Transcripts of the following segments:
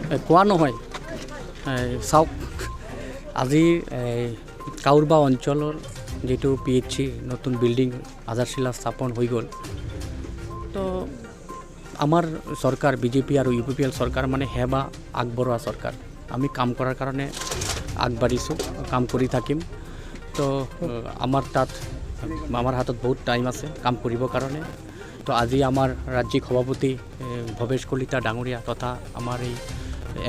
কোৱা নহয় চাওক আজি কাউৰবা অঞ্চলৰ যেটো PHC নতুন বিল্ডিং আধাৰশিলা স্থাপন হৈ গ'ল তো আমাৰ সৰকাৰ বিজেপি আৰু UPPL সৰকাৰ মানে সেৱা আগবঢ়োৱা সৰকাৰ আমি কাম কৰাৰ কাৰণে আগবাঢ়িছোঁ কাম কৰি থাকিম তো আমাৰ হাতত বহুত টাইম আছে কাম কৰিবৰ কাৰণে তো আজি আমাৰ ৰাজ্যিক সভাপতি ভৱেশ কলিতা ডাঙৰীয়া তথা আমাৰ এই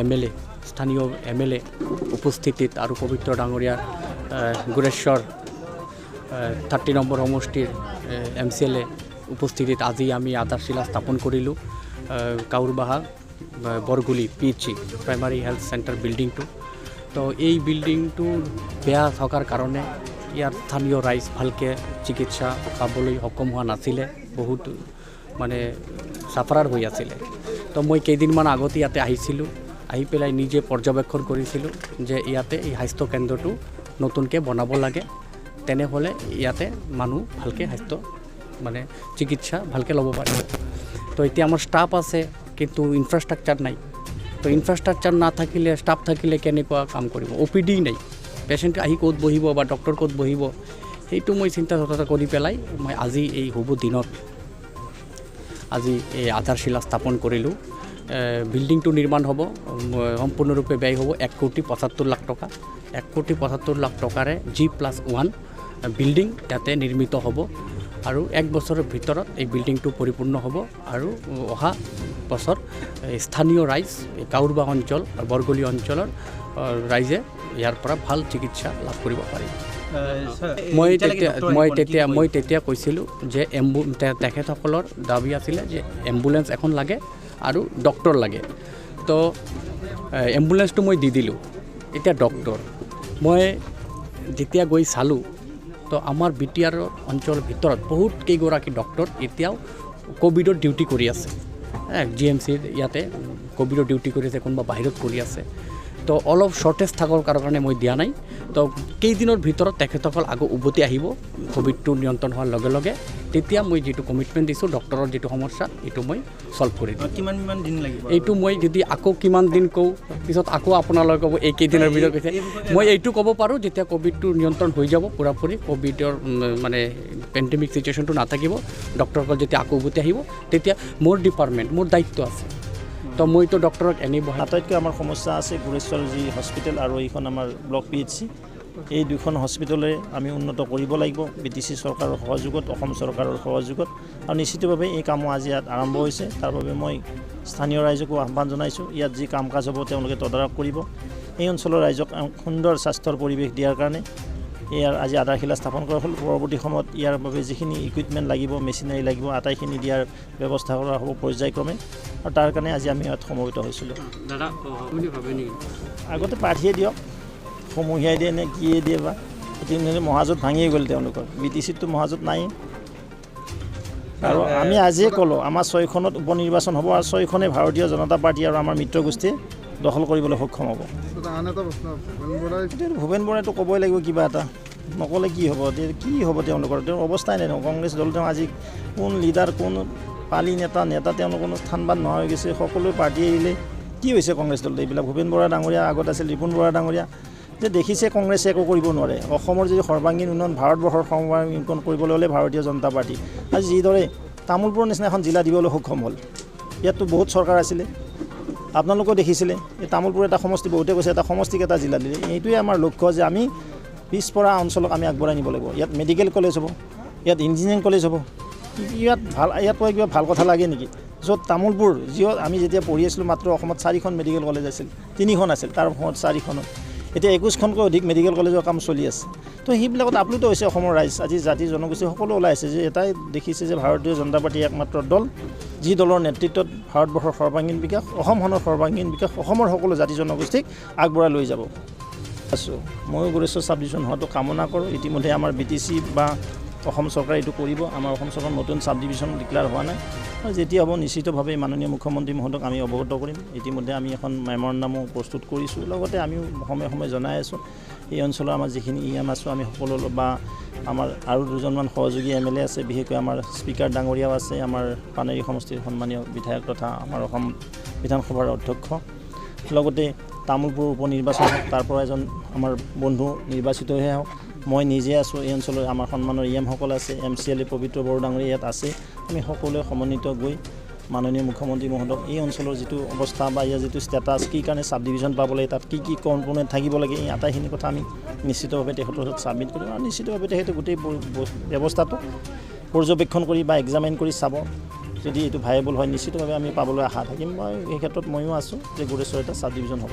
MLA স্থানীয় MLA উপস্থিতিত আৰু পবিত্ৰ ডাঙৰীয়াৰ গুৰেশ্বৰ 30 নম্বৰ সমষ্টিৰ MCLA উপস্থিতিত আজি আমি আধাৰশিলা স্থাপন কৰিলোঁ Kaurbaha Borguli PHC primary health centre বিল্ডিংটো তো এই বিল্ডিংটো বেয়া থকাৰ কাৰণে ইয়াৰ স্থানীয় ৰাইজ ভালকৈ চিকিৎসা পাবলৈ সক্ষম হোৱা নাছিলে বহুত মানে সাফাৰাৰ হৈ আছিলে তো মই কেইদিনমান আগতে ইয়াতে আহিছিলোঁ আহি পেলাই নিজে পৰ্যবেক্ষণ কৰিছিলোঁ যে ইয়াতে এই স্বাস্থ্য কেন্দ্ৰটো নতুনকৈ বনাব লাগে তেনেহ'লে ইয়াতে মানুহ ভালকৈ স্বাস্থ্য মানে চিকিৎসা ভালকৈ ল'ব পাৰে তো এতিয়া আমাৰ ষ্টাফ আছে কিন্তু ইনফ্ৰাষ্ট্ৰাকচাৰ নাই তো ইনফ্ৰাষ্ট্ৰাকচাৰ নাথাকিলে ষ্টাফ থাকিলে কেনেকুৱা কাম কৰিব OPD নাই পেচেণ্ট আহি ক'ত বহিব বা ডক্টৰ ক'ত বহিব সেইটো মই চিন্তা চৰ্চা কৰি পেলাই মই আজি এই শুভ দিনত আজি এই আধাৰশিলা স্থাপন কৰিলোঁ বিল্ডিংটো নিৰ্মাণ হ'ব সম্পূৰ্ণৰূপে ব্যয় হ'ব 1,75,00,000 টকা 1,75,00,000 টকাৰে G+1 বিল্ডিং ইয়াতে নিৰ্মিত হ'ব আৰু 1 বছৰৰ ভিতৰত এই বিল্ডিংটো পৰিপূৰ্ণ হ'ব আৰু অহা বছৰ স্থানীয় ৰাইজ কাউৰবা অঞ্চল বৰগুলি অঞ্চলৰ ৰাইজে ইয়াৰ পৰা ভাল চিকিৎসা লাভ কৰিব পাৰিব মই তেতিয়া কৈছিলোঁ যে তেখেতসকলৰ দাবী আছিলে যে এম্বুলেন্স এখন লাগে আৰু ডক্টৰ লাগে তো এম্বুলেন্সটো মই দি দিলোঁ এতিয়া ডক্টৰ মই যেতিয়া গৈ চালোঁ তো আমাৰ BTR অঞ্চলৰ ভিতৰত বহুত কেইগৰাকী ডক্টৰ এতিয়াও কোভিডৰ ডিউটি কৰি আছে GMC ইয়াতে কোভিডৰ ডিউটি কৰি আছে কোনোবা বাহিৰত কৰি আছে তো অলপ শৰ্টেজ থাকাৰ কাৰণে মই দিয়া নাই তো কেইদিনৰ ভিতৰত তেখেতসকল আকৌ উভতি আহিব কোভিডটো নিয়ন্ত্ৰণ হোৱাৰ লগে লগে তেতিয়া মই যেটো কমিটমেণ্ট দিছোঁ ডক্টৰৰ যেটো সমস্যা এইটো মই সলভ কৰি দিম কিমান দিন লাগিব এইটো মই যদি আকৌ কিমান দিন কওঁ পিছত আকৌ আপোনালোকে ক'ব এই কেইদিনৰ ভিতৰত কৈছে মই এইটো ক'ব পাৰোঁ যেতিয়া কোভিডটো নিয়ন্ত্ৰণ হৈ যাব পুৰাপুৰি কোভিডৰ মানে পেণ্ডেমিক চিটুৱেশ্যনটো নাথাকিব ডক্টৰসকল যেতিয়া আকৌ উভতি আহিব তেতিয়া মোৰ ডিপাৰ্টমেণ্ট মোৰ দায়িত্ব আছে তো মইতো ডক্টৰক এনেই বহাই আটাইতকৈ আমাৰ সমস্যা আছে গুৰেশ্বৰ যি হস্পিটেল আৰু এইখন আমাৰ ব্লক PHC এই দুখন হস্পিটেলে আমি উন্নত কৰিব লাগিব BTC চৰকাৰৰ সহযোগত অসম চৰকাৰৰ সহযোগত আৰু নিশ্চিতভাৱে এই কামো আজি ইয়াত আৰম্ভ হৈছে তাৰ বাবে মই স্থানীয় ৰাইজকো আহ্বান জনাইছোঁ ইয়াত যি কাম কাজ হ'ব তেওঁলোকে তদাৰক কৰিব এই অঞ্চলৰ ৰাইজক সুন্দৰ স্বাস্থ্যৰ পৰিৱেশ দিয়াৰ কাৰণে ইয়াৰ আজি আধাৰশিলা স্থাপন কৰা হ'ল পৰৱৰ্তী সময়ত ইয়াৰ বাবে যিখিনি ইকুইপমেণ্ট লাগিব মেচিনাৰী লাগিব আটাইখিনি দিয়াৰ ব্যৱস্থা কৰা হ'ব পৰ্যায়ক্ৰমে আৰু তাৰ কাৰণে আজি আমি ইয়াত সমবেত হৈছিলোঁ দাদা আপুনি ভাবে নেকি আগতে প্ৰাৰ্থীয়ে দিয়ক সমূহীয়াই দিয়ে নে কিয়ে দিয়ে বা এতিয়া মহাজোঁট ভাঙিয়ে গ'ল তেওঁলোকৰ BTCটো মহাজোঁট নাই আৰু আমি আজিয়ে ক'লোঁ আমাৰ 6খনত উপ নিৰ্বাচন হ'ব আৰু 6খনে ভাৰতীয় জনতা পাৰ্টি আৰু আমাৰ মিত্ৰ গোষ্ঠীয়ে দখল কৰিবলৈ সক্ষম হ'ব ভূপেন বৰাইতো ক'বই লাগিব কিবা এটা নক'লে কি হ'ব তেওঁলোকৰ তেওঁৰ অৱস্থাই নাই কংগ্ৰেছ দল তেওঁ আজি কোন লিডাৰ কোন পালি নেতা তেওঁলোকৰ স্থানবান নোহোৱা হৈ গৈছে সকলো পাৰ্টি এৰিলে কি হৈছে কংগ্ৰেছ দলটো এইবিলাক ভূপেন বৰা ডাঙৰীয়া আগত আছিল ৰিপুণ বৰা ডাঙৰীয়া যে দেখিছে কংগ্ৰেছে একো কৰিব নোৱাৰে অসমৰ যদি সৰ্বাংগীন উন্নয়ন ভাৰতবৰ্ষৰ সৰ্বাংগীন উন্নয়ন কৰিবলৈ হ'লে ভাৰতীয় জনতা পাৰ্টি আজি যিদৰে তামোলপুৰৰ নিচিনা এখন জিলা দিবলৈ সক্ষম হ'ল ইয়াততো বহুত চৰকাৰ আছিলে আপোনালোকেও দেখিছিলে এই তামোলপুৰ এটা সমষ্টি বহুতে কৈছে এটা সমষ্টিক এটা জিলা দিলে এইটোৱে আমাৰ লক্ষ্য যে আমি পিছপৰা অঞ্চলক আমি আগবঢ়াই নিব লাগিব ইয়াত মেডিকেল কলেজ হ'ব ইয়াত ইঞ্জিনিয়াৰিং কলেজ হ'ব ইয়াত কিবা ভাল কথা লাগে নেকি য'ত তামোলপুৰ আমি যেতিয়া পঢ়ি আছিলোঁ মাত্ৰ অসমত 4খন মেডিকেল কলেজ আছিল 3খন আছিল তাৰ সময়ত 4খনত এতিয়া 21খনকৈ অধিক মেডিকেল কলেজৰ কাম চলি আছে তো সেইবিলাকত আপ্লুত হৈছে অসমৰ ৰাইজ আজি জাতি জনগোষ্ঠী সকলো ওলাইছে যে এটাই দেখিছে যে ভাৰতীয় জনতা পাৰ্টি একমাত্ৰ দল যি দলৰ নেতৃত্বত ভাৰতবৰ্ষৰ সৰ্বাংগীন বিকাশ অসমখনৰ সৰ্বাংগীন বিকাশ অসমৰ সকলো জাতি জনগোষ্ঠীক আগবঢ়াই লৈ যাব আছোঁ ময়ো গুৰেশ্বৰ চাব ডিভিজন হোৱাটো কামনা কৰোঁ ইতিমধ্যে আমাৰ BTC বা অসম চৰকাৰে এইটো কৰিব আমাৰ অসম চৰকাৰ নতুন চাব ডিভিজন ডিক্লেয়াৰ হোৱা নাই আৰু যেতিয়া হ'ব নিশ্চিতভাৱে মাননীয় মুখ্যমন্ত্ৰী মহোদয়ক আমি অৱগত কৰিম ইতিমধ্যে আমি এখন মেমৰেণ্ডামো প্ৰস্তুত কৰিছোঁ লগতে আমিও সময়ে জনাই আছোঁ এই অঞ্চলৰ আমাৰ যিখিনি EM আছোঁ আমি সকলো বা আমাৰ আৰু দুজনমান সহযোগী MLA আছে বিশেষকৈ আমাৰ স্পিকাৰ ডাঙৰীয়াও আছে আমাৰ পানেৰী সমষ্টিৰ সন্মানীয় বিধায়ক তথা আমাৰ অসম বিধানসভাৰ অধ্যক্ষ লগতে তামোলপুৰ উপনিৰ্বাচন হওক তাৰ পৰা এজন আমাৰ বন্ধু নিৰ্বাচিতহে হওক মই নিজে আছোঁ এই অঞ্চলৰ আমাৰ সন্মানৰ EM সকল আছে MCLA পবিত্ৰ বড়ো ডাঙৰীয়া ইয়াত আছে আমি সকলোৱে সমন্বিত গৈ মাননীয় মুখ্যমন্ত্ৰী মহোদয়ক এই অঞ্চলৰ যিটো অৱস্থা বা ইয়াৰ যিটো ষ্টেটাছ কি কাৰণে সাব ডিভিজন পাব লাগে তাত কি কম্পোনেণ্ট থাকিব লাগে এই আটাইখিনি কথা আমি নিশ্চিতভাৱে তেখেতৰ ওচৰত ছাবমিট কৰিম আৰু নিশ্চিতভাৱে তেখেতে গোটেই ব্যৱস্থাটো পৰ্যবেক্ষণ কৰি বা এক্সামাইন কৰি চাব যদি এইটো ভাইবল হয় নিশ্চিতভাৱে আমি পাবলৈ আশা থাকিম মই এই ক্ষেত্ৰত ময়ো আছোঁ যে গোৰেশ্বৰ এটা সাব ডিভিজন হ'ব